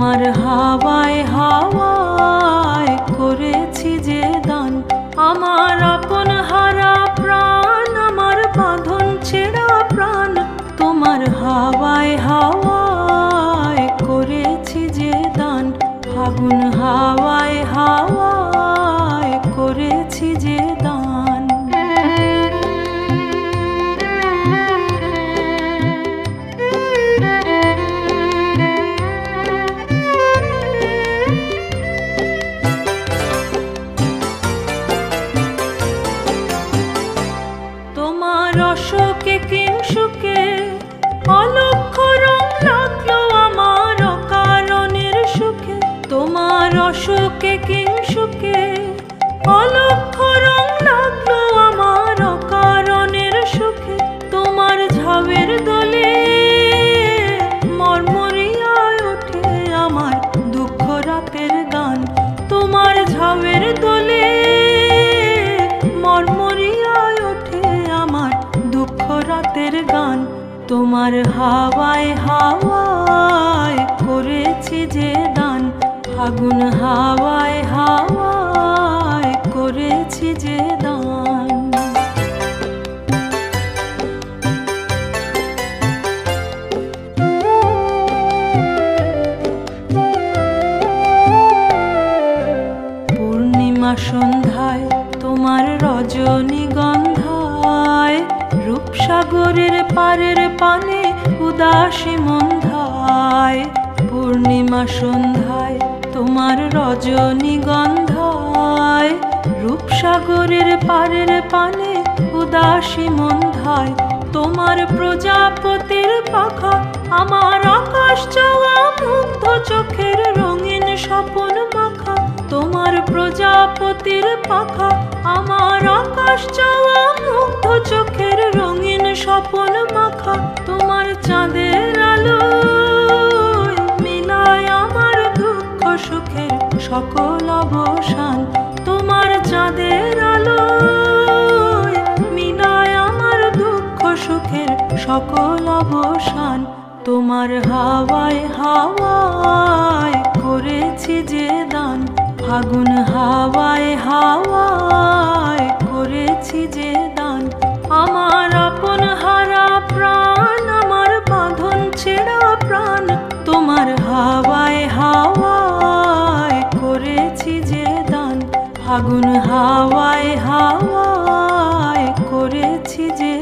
তোমার হাওয়ায় হাওয়ায় করেছি যে দান, আমার আপন হারা প্রাণ, আমার বাঁধন ছেঁড়া প্রাণ, তোমার হাওয়ায় হাওয়ায় করেছি যে দান, ফাগুন হাওয়ায় হাওয়ায় করেছি যে দান। তোমার অশোকে কিংসুকে অলক্ষ্য রং লাগলো আমার অকারণের সুখে, তোমার অশোকে কিংসুকে অলক্ষ্য রং লাগলো আমার অকারণের সুখে, তোমার ঝাউয়ের দোলে মরমরিয়ায় ওঠে আমার দুঃখ রাতের গান, তোমার ঝাউয়ের দোলে মরমরিয়ায় ওঠে আমার দুঃখ রাতের গান, তোমার হাওয়ায় হাওয়ায় করেছি যে দান, ফাগুন হাওয়ায় হাওয়ায় করেছি যে দান। পূর্ণিমা সন্ধ্যায় তোমার রজনীগন্ধায়, রূপসাগরের পারের পানে উদাসী মন্ধায়, পূর্ণিমা সন্ধ্যায় তোমার রজনীগন্ধায়, রূপসাগরের পারের পানে উদাসী মন্ধায়, তোমার প্রজাপতির পাখা আমার আকাশ ছোঁয়া মুগ্ধ চোখের রঙিন স্বপন মাখা, তোমার প্রজাপতির পাখা আমার আকাশ ছোঁয়া মুগ্ধ চোখের রঙিন স্বপন মাখা, তোমার চাঁদের আলো মিলায় আমার দুঃখ সুখের সকল অবসান, তোমার চাঁদের আলো মিলায় আমার দুঃখ সুখের সকল অবসান, তোমার হাওয়ায় হাওয়ায় করেছি যে দান, ফাগুন হাওয়ায় হাওয়ায় করেছি যে দান, আমার আপন হারা প্রাণ, আমার বাঁধন ছেঁড়া প্রাণ, তোমার হাওয়ায় হাওয়ায় করেছি যে দান, ফাগুন হাওয়ায় হাওয়ায় করেছি যে